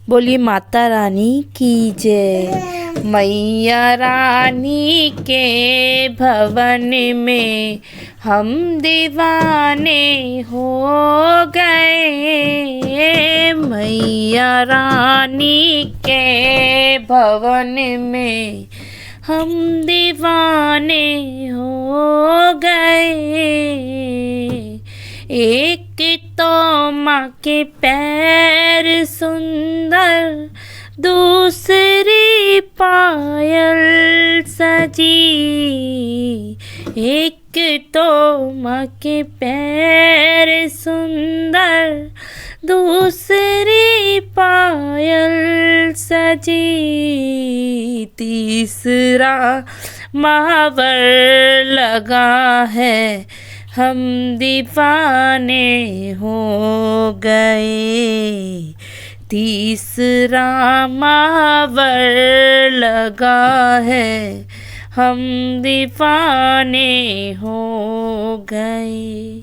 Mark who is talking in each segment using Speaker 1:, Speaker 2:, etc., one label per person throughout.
Speaker 1: बोलिए माता रानी की जय। मैया रानी के भवन में हम दीवाने हो गए। मैया रानी के भवन में हम दीवाने हो गए। एक तो माँ के पैर सुंदर, दूसरी पायल सजी। एक तो माँ के पैर सुंदर, दूसरी पायल सजी। तीसरा महावर लगा है, हम दीवाने हो गए। तीसरा महावर लगा है, हम दीवाने हो गए।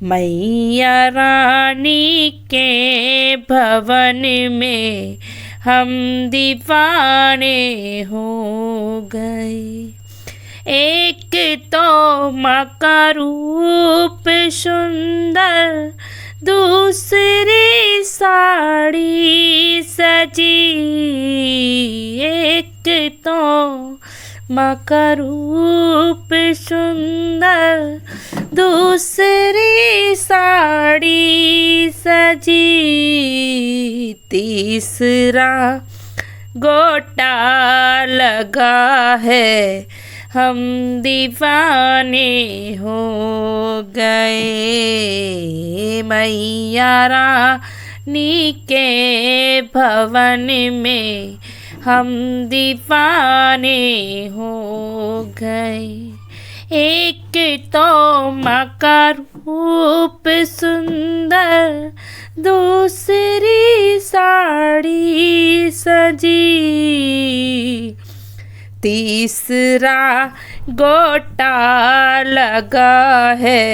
Speaker 1: मैया रानी के भवन में हम दीवाने हो गए। एक तो माँ का रूप सुंदर, दूसरी साड़ी सजी। एक तो माँ का रूप सुंदर, दूसरी साड़ी सजी। तीसरा गोटा लगा है, हम दीवाने हो गए। मैया रानी के भवन में हम दीवाने हो गए। एक तो माँ का रूप सुंदर, दूसरी साड़ी सजी। तीसरा गोटा लगा है,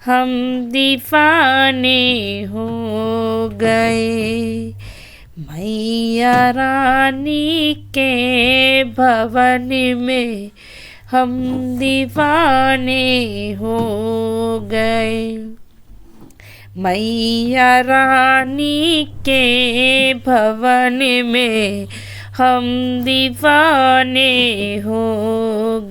Speaker 1: हम दीवाने हो गए। मैया रानी के भवन में हम दीवाने हो गए। मैया रानी के भवन में हम दीवाने हो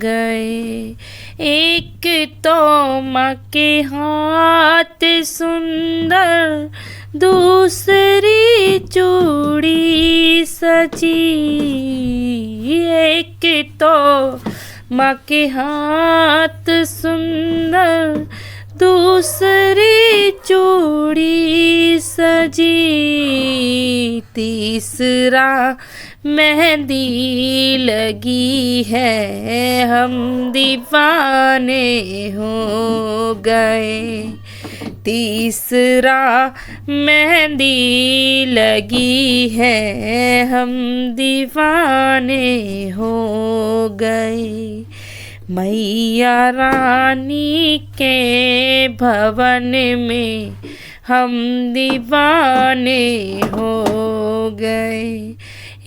Speaker 1: गए। एक तो माँ के हाथ सुंदर, दूसरी चूड़ी सजी। एक तो माँ के हाथ सुंदर, दूसरी चूड़ी सजी। तीसरा मेहंदी लगी है, हम दीवाने हो गए। तीसरा मेहंदी लगी है, हम दीवाने हो गए। मैया रानी के भवन में हम दीवाने हो गए।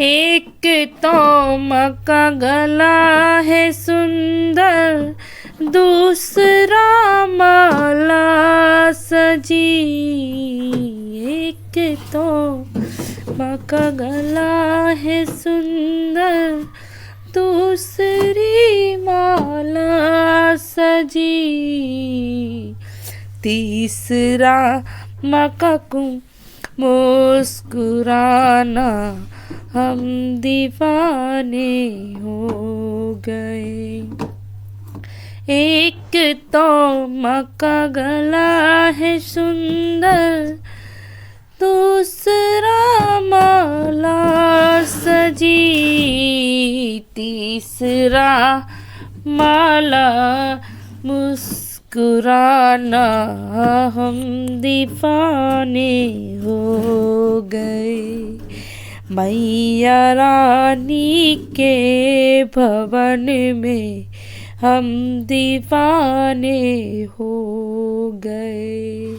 Speaker 1: एक तो माँ का गला है सुंदर, दूसरा माला सजी। एक तो माँ का गला है सुंदर, दूसरी माला सजी। तीसरा माँ का मुस्कुराना, हम दीवाने हो गए। एक तो माँ का गला है सुंदर, दूसरा माला सजी। तीसरा माला मुस्कुराना, हम दीवाने हो गए। मैया रानी के भवन में हम दीवाने हो गए।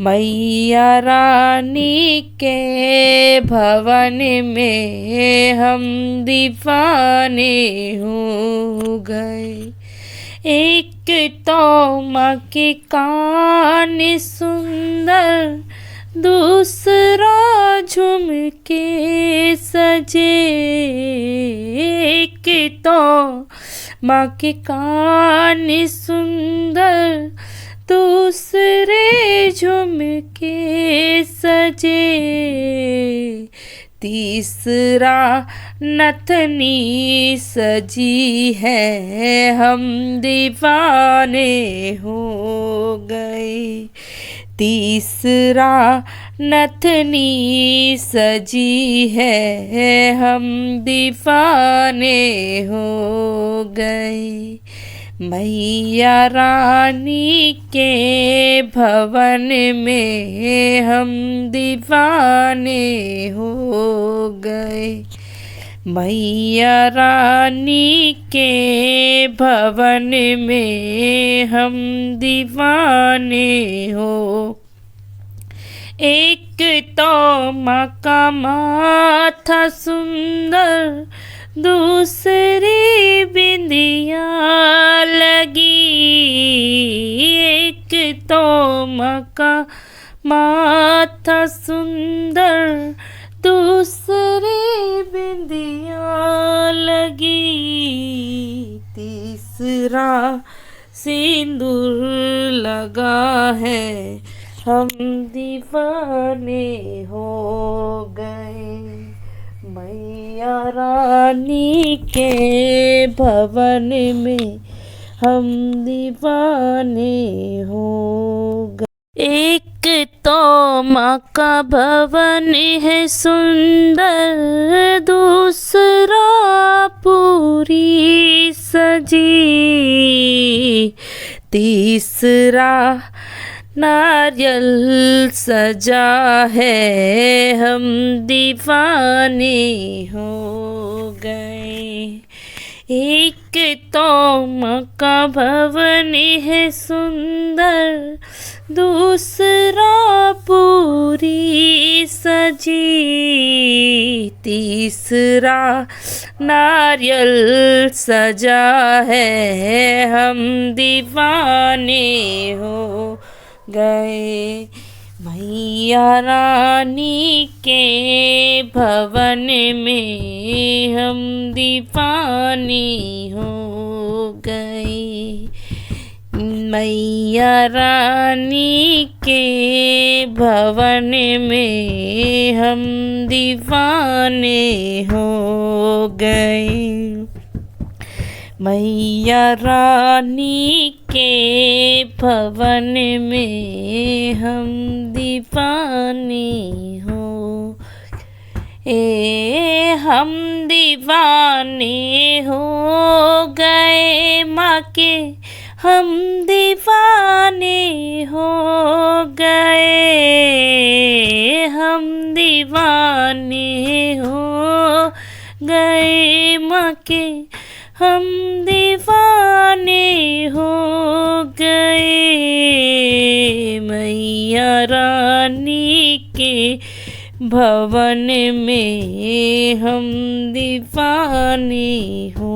Speaker 1: मैया रानी के भवन में हम दीवाने हो गए। एक तो माँ के कान सुंदर, दूसरा झुमके सजे। एक तो माँ के कान सुंदर, दूसरे झुमके सजे। तीसरा नथनी सजी है, हम दीवाने हो गए। तीसरा नथनी सजी है, हम दीवाने हो गए। मैया रानी के भवन में हम दीवाने हो गए। मैया रानी के भवन में हम दीवाने हो। एक तो माँ का माथा सुंदर, दूसरी बिंदिया लगी। एक तो माँ का माथा सुंदर, दूसरी बिंदिया लगी। तीसरा सिंदूर लगा है, हम दीवाने हो गए। मैया रानी के भवन में हम दीवाने हो गए। एक तो माँ का भवन है सुंदर, दूसरा पूरी सजी। तीसरा नारियल सजा है, हम दीवाने हो गए। एक तो माँ का भवन है सुंदर, दूसरा पूरी सजी। तीसरा नारियल सजा है, हम दीवाने हो गए। मैया रानी के भवन में हम दीवाने हो गए। मैया रानी के भवन में हम दीवाने हो गए। मैया रानी के भवन में हम दीवाने हो। हम दीवाने हो गए माँ के, हम दीवाने हो गए। हम दीवाने हो गए माँ के, हम दीवाने हो गए। मैया रानी के भवन में हम दीवाने हो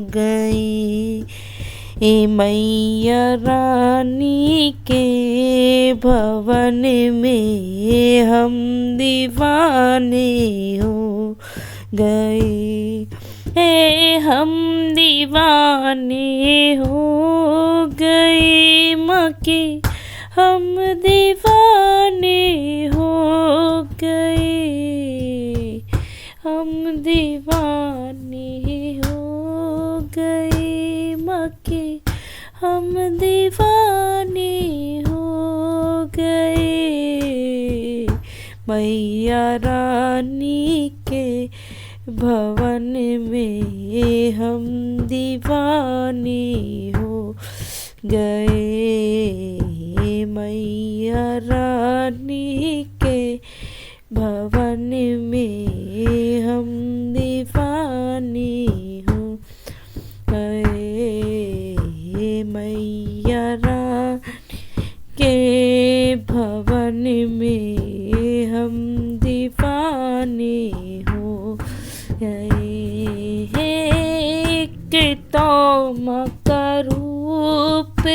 Speaker 1: गए। मैया रानी के भवन में हम दीवाने हो गए। हम दीवाने हो गए माँ के, हम दीवाने हो गए। हम दीवाने हो गए माँ के, हम दीवाने हो गए। मैया रानी के भवन में हम दीवाने हो गए। मैया रानी के भवन में हम दीवाने हो गए। मैया रानी के भवन कि तुम का रूप